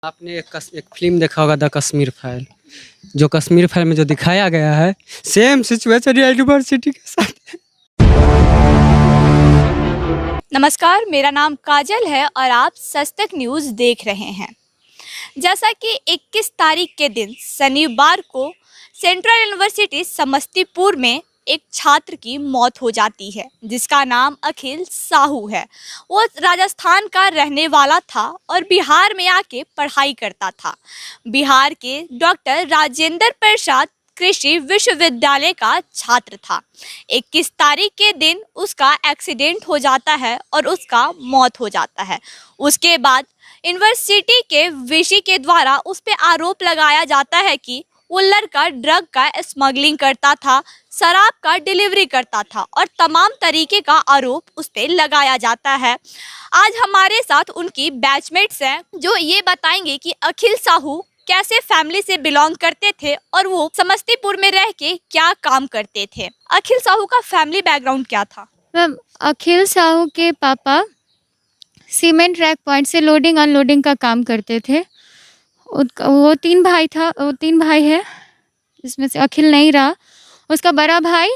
आपने एक फ़िल्म देखा होगा द कश्मीर फाइल। जो कश्मीर फाइल में जो दिखाया गया है सेम सिचुएशन यूनिवर्सिटी के साथ। नमस्कार, मेरा नाम काजल है और आप सच तक न्यूज़ देख रहे हैं। जैसा कि 21 तारीख के दिन शनिवार को सेंट्रल यूनिवर्सिटी समस्तीपुर में एक छात्र की मौत हो जाती है जिसका नाम अखिल साहू है। वो राजस्थान का रहने वाला था और बिहार में आके पढ़ाई करता था। बिहार के डॉक्टर राजेंद्र प्रसाद कृषि विश्वविद्यालय का छात्र था। 21 तारीख के दिन उसका एक्सीडेंट हो जाता है और उसका मौत हो जाता है। उसके बाद यूनिवर्सिटी के वीसी के द्वारा उस पर आरोप लगाया जाता है कि वो लड़का ड्रग का स्मगलिंग करता था, शराब का डिलीवरी करता था और तमाम तरीके का आरोप उस पर लगाया जाता है। आज हमारे साथ उनकी बैचमेट्स हैं जो ये बताएंगे कि अखिल साहू कैसे फैमिली से बिलोंग करते थे और वो समस्तीपुर में रह के क्या काम करते थे। अखिल साहू का फैमिली बैकग्राउंड क्या था? मैम, अखिल साहू के पापा सीमेंट ट्रैक पॉइंट से लोडिंग अनलोडिंग का काम करते थे। वो तीन भाई है, इसमें से अखिल नहीं रहा। उसका बड़ा भाई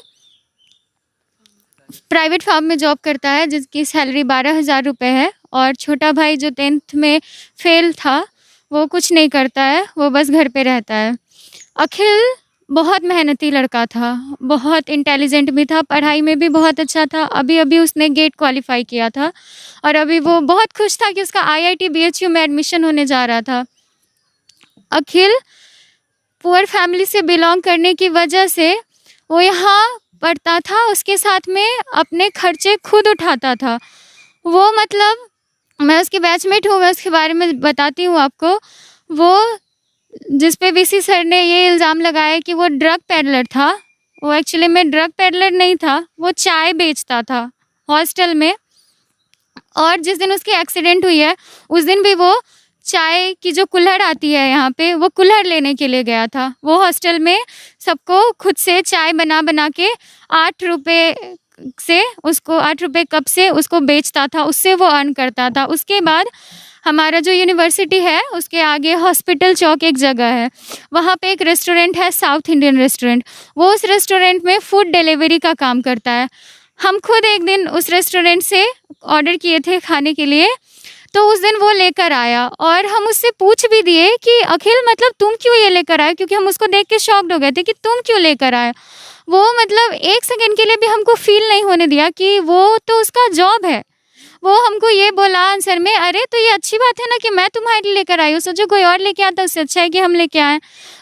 प्राइवेट फार्म में जॉब करता है जिसकी सैलरी 12,000 रुपये है, और छोटा भाई जो 10th में फेल था वो कुछ नहीं करता है, वो बस घर पे रहता है। अखिल बहुत मेहनती लड़का था, बहुत इंटेलिजेंट भी था, पढ़ाई में भी बहुत अच्छा था। अभी उसने गेट क्वालिफाई किया था और अभी वो बहुत खुश था कि उसका IIT BHU में एडमिशन होने जा रहा था। अखिल पुअर फैमिली से बिलोंग करने की वजह से वो यहाँ पढ़ता था, उसके साथ में अपने खर्चे खुद उठाता था। वो मतलब मैं उसकी बैचमेट हूँ, मैं उसके बारे में बताती हूँ आपको। वो जिस पे VC सर ने ये इल्ज़ाम लगाया कि वो ड्रग पेडलर था, वो एक्चुअली में ड्रग पेडलर नहीं था, वो चाय बेचता था हॉस्टल में। और जिस दिन उसकी एक्सीडेंट हुई है उस दिन भी वो चाय की जो कुल्हड़ आती है यहाँ पे, वो कुल्हड़ लेने के लिए गया था। वो हॉस्टल में सबको खुद से चाय बना के 8 रुपये से उसको 8 रुपये कप से उसको बेचता था, उससे वो अर्न करता था। उसके बाद हमारा जो यूनिवर्सिटी है उसके आगे हॉस्पिटल चौक एक जगह है, वहाँ पे एक रेस्टोरेंट है, साउथ इंडियन रेस्टोरेंट। वो उस रेस्टोरेंट में फूड डिलीवरी का काम करता है। हम खुद एक दिन उस रेस्टोरेंट से ऑर्डर किए थे खाने के लिए, तो उस दिन वो लेकर आया और हम उससे पूछ भी दिए कि अखिल मतलब तुम क्यों ये लेकर आए, क्योंकि हम उसको देख के शॉक्ड हो गए थे कि तुम क्यों लेकर आए। वो मतलब एक सेकंड के लिए भी हमको फील नहीं होने दिया कि वो तो उसका जॉब है। वो हमको ये बोला आंसर में, अरे तो ये अच्छी बात है ना कि मैं तुम्हारे लिए लेकर आई हूँ, सोचो कोई और लेके आता उससे अच्छा है कि हम लेके आए।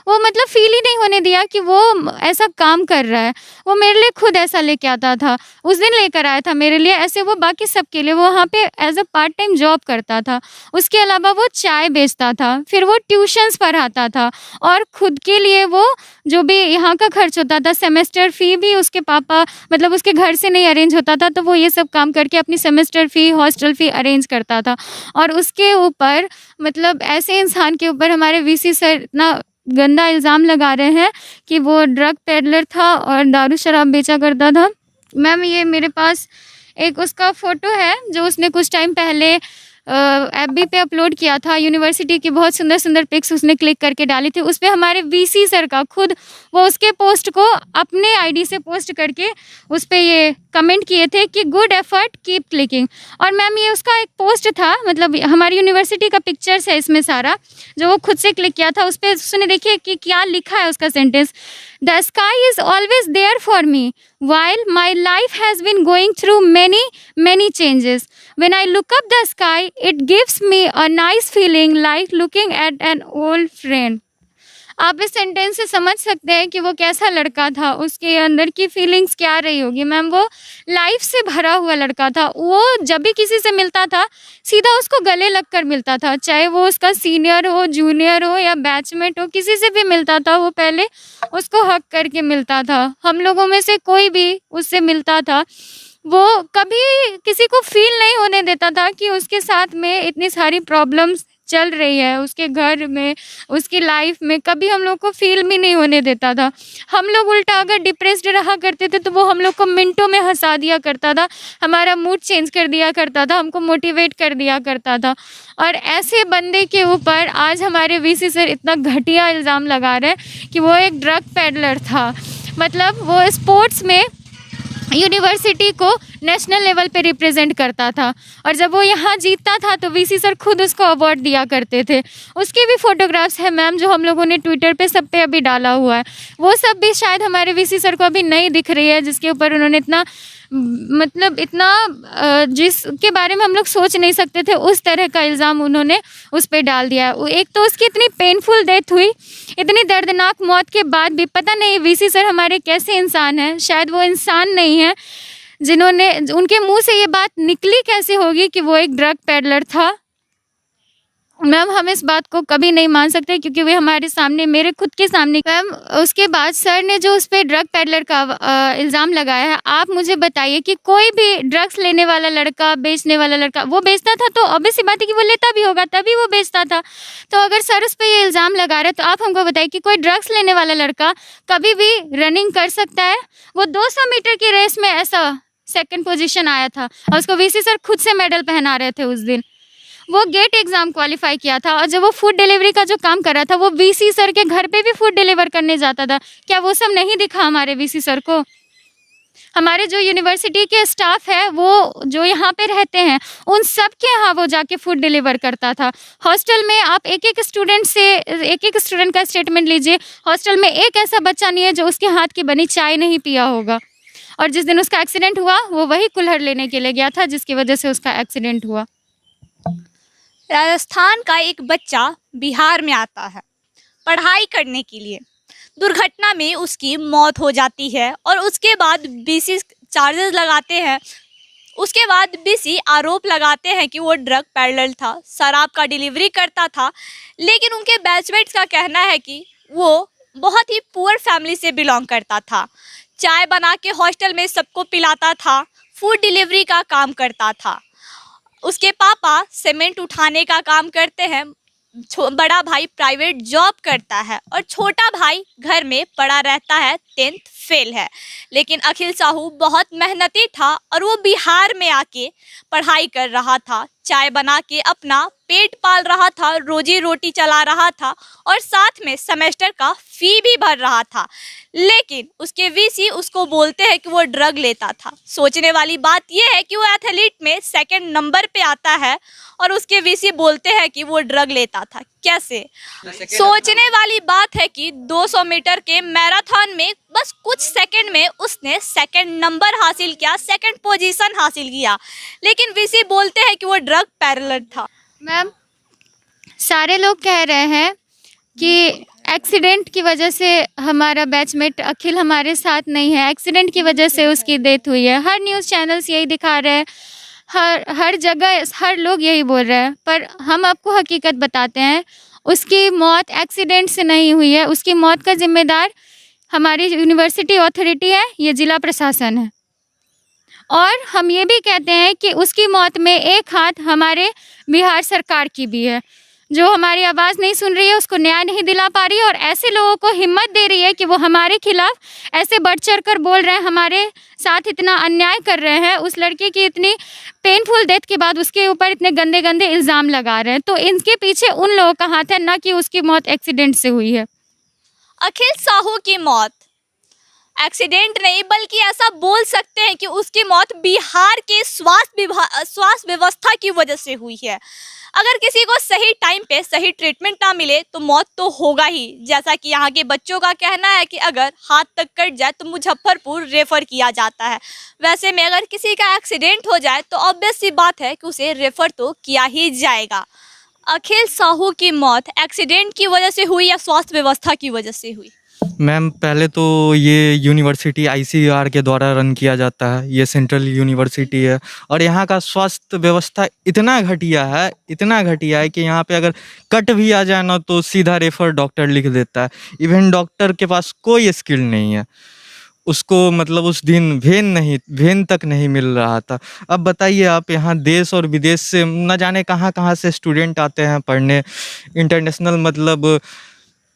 वो मतलब फील ही नहीं होने दिया कि वो ऐसा काम कर रहा है। वो मेरे लिए खुद ऐसा लेके आता था, उस दिन लेकर आया था मेरे लिए, ऐसे वो बाकी सबके लिए। वो वहाँ पे as a part time job करता था, उसके अलावा वो चाय बेचता था, फिर वो ट्यूशन्स पढ़ाता था, और खुद के लिए वो जो भी यहाँ का खर्च होता था, सेमेस्टर फ़ी भी उसके पापा मतलब उसके घर से नहीं अरेंज होता था, तो वो ये सब काम करके अपनी सेमेस्टर फ़ी, हॉस्टल फ़ी अरेंज करता था। और उसके ऊपर मतलब ऐसे इंसान के ऊपर हमारे VC सर इतना गंदा इल्ज़ाम लगा रहे हैं कि वो ड्रग पेडलर था और दारू शराब बेचा करता था। मैम, ये मेरे पास एक उसका फ़ोटो है जो उसने कुछ टाइम पहले FB पे अपलोड किया था। यूनिवर्सिटी की बहुत सुंदर सुंदर पिक्स उसने क्लिक करके डाली थी। उस पे हमारे VC सर का खुद वो उसके पोस्ट को अपने ID से पोस्ट करके उस पे ये कमेंट किए थे कि गुड एफर्ट कीप क्लिकिंग। और मैम, ये उसका एक पोस्ट था, मतलब हमारी यूनिवर्सिटी का पिक्चर्स है इसमें सारा, जो वो खुद से क्लिक किया था। उस पर उसने देखिए कि क्या लिखा है उसका sentence, the sky is always there for me while my life has been going through many changes. When I look up the sky, it gives me a nice feeling like looking at an old friend. आप इस sentence से समझ सकते हैं कि वो कैसा लड़का था, उसके अंदर की फीलिंग्स क्या रही होगी। मैम, वो लाइफ से भरा हुआ लड़का था। वो जब भी किसी से मिलता था सीधा उसको गले लग कर मिलता था, चाहे वो उसका सीनियर हो, जूनियर हो या बैचमेट हो, किसी से भी मिलता था वो पहले उसको हक करके मिलता था। हम लोगों में से कोई भी उससे मिलता था, वो कभी किसी को फील नहीं होने देता था कि उसके साथ में इतनी सारी प्रॉब्लम्स चल रही है उसके घर में, उसकी लाइफ में, कभी हम लोग को फील भी नहीं होने देता था। हम लोग उल्टा अगर डिप्रेस्ड रहा करते थे तो वो हम लोग को मिनटों में हंसा दिया करता था, हमारा मूड चेंज कर दिया करता था, हमको मोटिवेट कर दिया करता था। और ऐसे बंदे के ऊपर आज हमारे वीसी सर इतना घटिया इल्ज़ाम लगा रहे हैं कि वो एक ड्रग पेडलर था। मतलब वो स्पोर्ट्स में यूनिवर्सिटी को नेशनल लेवल पे रिप्रेजेंट करता था, और जब वो यहाँ जीतता था तो वीसी सर खुद उसको अवार्ड दिया करते थे। उसकी भी फ़ोटोग्राफ्स हैं मैम, जो हम लोगों ने ट्विटर पे सब पे अभी डाला हुआ है। वो सब भी शायद हमारे वीसी सर को अभी नहीं दिख रही है, जिसके ऊपर उन्होंने इतना मतलब इतना जिसके बारे में हम लोग सोच नहीं सकते थे उस तरह का इल्ज़ाम उन्होंने उस पर डाल दिया है। एक तो उसकी इतनी पेनफुल डेथ हुई, इतनी दर्दनाक मौत के बाद भी पता नहीं वीसी सर हमारे कैसे इंसान हैं। शायद वो इंसान नहीं है जिन्होंने, उनके मुंह से ये बात निकली कैसे होगी कि वो एक ड्रग पेडलर था। मैम हम इस बात को कभी नहीं मान सकते क्योंकि वे हमारे सामने, मेरे खुद के सामने। मैम उसके बाद सर ने जो उस पर ड्रग पेडलर का इल्ज़ाम लगाया है, आप मुझे बताइए कि कोई भी ड्रग्स लेने वाला लड़का, बेचने वाला लड़का, वो बेचता था तो ऑब्वियस सी बात है कि वो लेता भी होगा, तभी वो बेचता था। तो अगर सर उस पर ये इल्ज़ाम लगा रहे हैं तो आप हमको बताइए कि कोई ड्रग्स लेने वाला लड़का कभी भी रनिंग कर सकता है? वो 200 मीटर की रेस में ऐसा सेकंड पोजीशन आया था और उसको वीसी सर खुद से मेडल पहना रहे थे उस दिन। वो गेट एग्ज़ाम क्वालिफाई किया था और जब वो फूड डिलीवरी का जो काम कर रहा था वो वीसी सर के घर पे भी फूड डिलीवर करने जाता था। क्या वो सब नहीं दिखा हमारे वीसी सर को? हमारे जो यूनिवर्सिटी के स्टाफ है वो जो यहाँ पे रहते हैं उन सब के यहाँ वो जाके फूड डिलीवर करता था। हॉस्टल में आप एक एक स्टूडेंट का स्टेटमेंट लीजिए, हॉस्टल में एक ऐसा बच्चा नहीं है जो उसके हाथ की बनी चाय नहीं पिया होगा। और जिस दिन उसका एक्सीडेंट हुआ वो वही कुल्हड़ लेने के लिए गया था जिसकी वजह से उसका एक्सीडेंट हुआ। राजस्थान का एक बच्चा बिहार में आता है पढ़ाई करने के लिए, दुर्घटना में उसकी मौत हो जाती है और उसके बाद बीसी चार्जेस लगाते हैं। उसके बाद बीसी आरोप लगाते हैं कि वो ड्रग पेडलर था, शराब का डिलीवरी करता था। लेकिन उनके बैचमेट्स का कहना है कि वो बहुत ही पुअर फैमिली से बिलोंग करता था, चाय बना के हॉस्टल में सबको पिलाता था, फूड डिलीवरी का काम करता था। उसके पापा सीमेंट उठाने का काम करते हैं, बड़ा भाई प्राइवेट जॉब करता है और छोटा भाई घर में पड़ा रहता है, 10th फेल है। लेकिन अखिल साहू बहुत मेहनती था और वो बिहार में आके पढ़ाई कर रहा था, चाय बना के अपना पेट पाल रहा था, रोजी रोटी चला रहा था और साथ में सेमेस्टर का फ़ी भी भर रहा था। लेकिन उसके वीसी उसको बोलते हैं कि वो ड्रग लेता था। सोचने वाली बात यह है कि वो एथलीट में 2nd नंबर पे आता है और उसके वीसी बोलते हैं कि वो ड्रग लेता था। कैसे? सोचने वाली बात है कि 200 मीटर के मैराथन में बस कुछ सेकंड में उसने 2nd नंबर हासिल किया, 2nd पोजीशन हासिल किया, लेकिन वीसी बोलते हैं कि वो ड्रग पेडलर था। मैम सारे लोग कह रहे हैं कि एक्सीडेंट की वजह से हमारा बैचमेट अखिल हमारे साथ नहीं है, एक्सीडेंट की वजह से उसकी डेथ हुई है। हर न्यूज़ चैनल्स यही दिखा रहे हैं, हर जगह हर लोग यही बोल रहे हैं, पर हम आपको हकीकत बताते हैं, उसकी मौत एक्सीडेंट से नहीं हुई है। उसकी मौत का जिम्मेदार हमारी यूनिवर्सिटी अथॉरिटी है, ये ज़िला प्रशासन है। और हम ये भी कहते हैं कि उसकी मौत में एक हाथ हमारे बिहार सरकार की भी है, जो हमारी आवाज़ नहीं सुन रही है, उसको न्याय नहीं दिला पा रही है और ऐसे लोगों को हिम्मत दे रही है कि वो हमारे खिलाफ ऐसे बढ़ चढ़ कर बोल रहे हैं, हमारे साथ इतना अन्याय कर रहे हैं। उस लड़के की इतनी पेनफुल डेथ के बाद उसके ऊपर इतने गंदे गंदे इल्ज़ाम लगा रहे हैं, तो इनके पीछे उन लोगों का हाथ है, ना कि उसकी मौत एक्सीडेंट से हुई है। अखिल साहू की मौत एक्सीडेंट नहीं बल्कि ऐसा बोल सकते हैं कि उसकी मौत बिहार के स्वास्थ्य व्यवस्था की वजह से हुई है। अगर किसी को सही टाइम पे सही ट्रीटमेंट ना मिले तो मौत तो होगा ही। जैसा कि यहाँ के बच्चों का कहना है कि अगर हाथ तक कट जाए तो मुजफ्फरपुर रेफ़र किया जाता है। वैसे में अगर किसी का एक्सीडेंट हो जाए तो ऑब्वियस सी बात है कि उसे रेफ़र तो किया ही जाएगा। अखिल साहू की मौत एक्सीडेंट की वजह से हुई या स्वास्थ्य व्यवस्था की वजह से हुई? मैम पहले तो ये यूनिवर्सिटी ICAR के द्वारा रन किया जाता है, ये सेंट्रल यूनिवर्सिटी है और यहाँ का स्वास्थ्य व्यवस्था इतना घटिया है कि यहाँ पे अगर कट भी आ जाए ना तो सीधा रेफर डॉक्टर लिख देता है। इवन डॉक्टर के पास कोई स्किल नहीं है। उसको मतलब उस दिन वेन तक नहीं मिल रहा था। अब बताइए आप, यहाँ देश और विदेश से न जाने कहाँ-कहाँ से स्टूडेंट आते हैं पढ़ने, इंटरनेशनल मतलब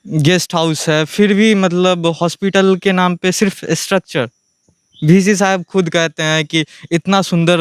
गेस्ट हाउस है, फिर भी मतलब हॉस्पिटल के नाम पे सिर्फ स्ट्रक्चर। वीसी साहब खुद कहते हैं कि इतना सुंदर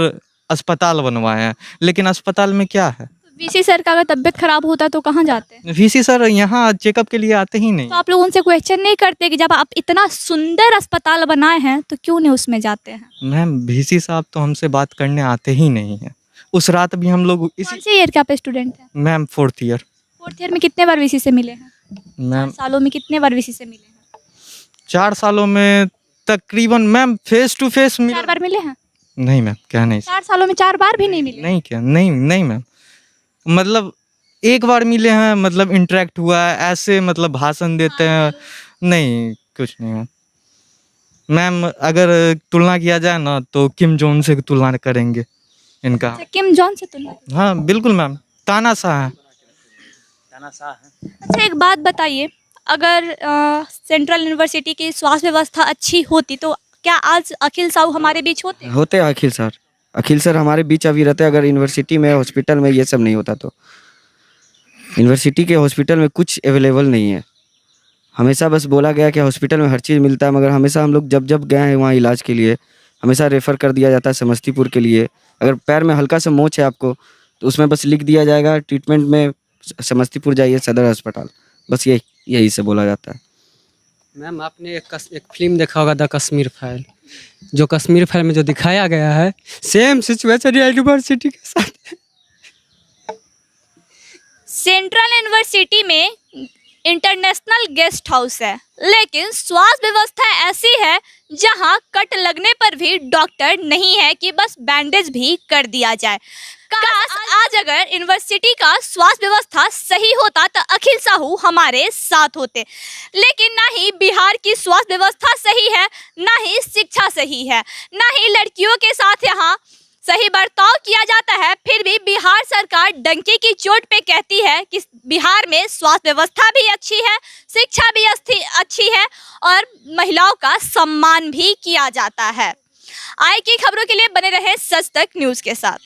अस्पताल बनवाए हैं, लेकिन अस्पताल में क्या है? वीसी सर का अगर तबीयत खराब होता तो कहाँ जाते हैं? वीसी सर यहाँ चेकअप के लिए आते ही नहीं। तो आप लोग उनसे क्वेश्चन नहीं करते कि जब आप इतना सुंदर अस्पताल बनाए हैं तो क्यों नहीं उसमें जाते हैं? मैम वीसी साहब तो हमसे बात करने आते ही नहीं हैं। उस रात भी हम लोग कौन इसी से ईयर के आप स्टूडेंट हैं? Ma'am 4th year. 4th year में कितने बार वीसी से मिले हैं? 4 मैम सालों में कितने बार वीसी से मिले हैं? 4 सालों में तकरीबन मैम फेस टू फेस 4 बार मिले हैं? नहीं मैम, क्या नहीं 4 सालों में 4 बार भी नहीं मिले? नहीं क्या नहीं नहीं मैम, मतलब एक बार मिले हैं, मतलब इंटरेक्ट हुआ है ऐसे, मतलब भाषण देते हैं, नहीं कुछ नहीं मैम। मैम अगर तुलना किया जाए ना तो किम जोन से तुलना करेंगे इनका। अच्छा, किम जॉन से तुलना? हाँ बिल्कुल मैम, तानाशाह है। अच्छा, एक बात बताइए, अगर सेंट्रल यूनिवर्सिटी की स्वास्थ्य व्यवस्था अच्छी होती तो क्या आज अखिल साहू हमारे बीच होते? होते अखिल सर हमारे बीच अभी रहते। अगर यूनिवर्सिटी में हॉस्पिटल में ये सब नहीं होता तो यूनिवर्सिटी के हॉस्पिटल में कुछ अवेलेबल नहीं है। हमेशा बस बोला गया कि हॉस्पिटल में हर चीज़ मिलता है, मगर हमेशा हम लोग जब गए हैं वहाँ इलाज के लिए हमेशा रेफ़र कर दिया जाता है समस्तीपुर के लिए। अगर पैर में हल्का सा मोच है आपको तो उसमें बस लिख दिया जाएगा ट्रीटमेंट में समस्तीपुर जाइए सदर अस्पताल, बस यही से बोला जाता है। मैम आपने एक फिल्म देखा होगा द कश्मीर फाइल, जो कश्मीर फाइल में जो दिखाया गया है सेम सिचुएशन यूनिवर्सिटी के साथ। सेंट्रल यूनिवर्सिटी में इंटरनेशनल गेस्ट हाउस है, लेकिन स्वास्थ्य व्यवस्था ऐसी है जहां कट लगने पर भी डॉक्टर नहीं है कि बस बैंडेज भी कर दिया जाए। काश आज अगर यूनिवर्सिटी का स्वास्थ्य व्यवस्था सही होता तो अखिल साहू हमारे साथ होते, लेकिन ना ही बिहार की स्वास्थ्य व्यवस्था सही है, ना ही शिक्षा सही है, ना ही लड़कियों के साथ यहाँ सही बर्ताव किया जाता है। फिर भी बिहार सरकार डंके की चोट पे कहती है कि बिहार में स्वास्थ्य व्यवस्था भी अच्छी है, शिक्षा भी अच्छी है और महिलाओं का सम्मान भी किया जाता है। आगे की खबरों के लिए बने रहे सच तक न्यूज़ के साथ।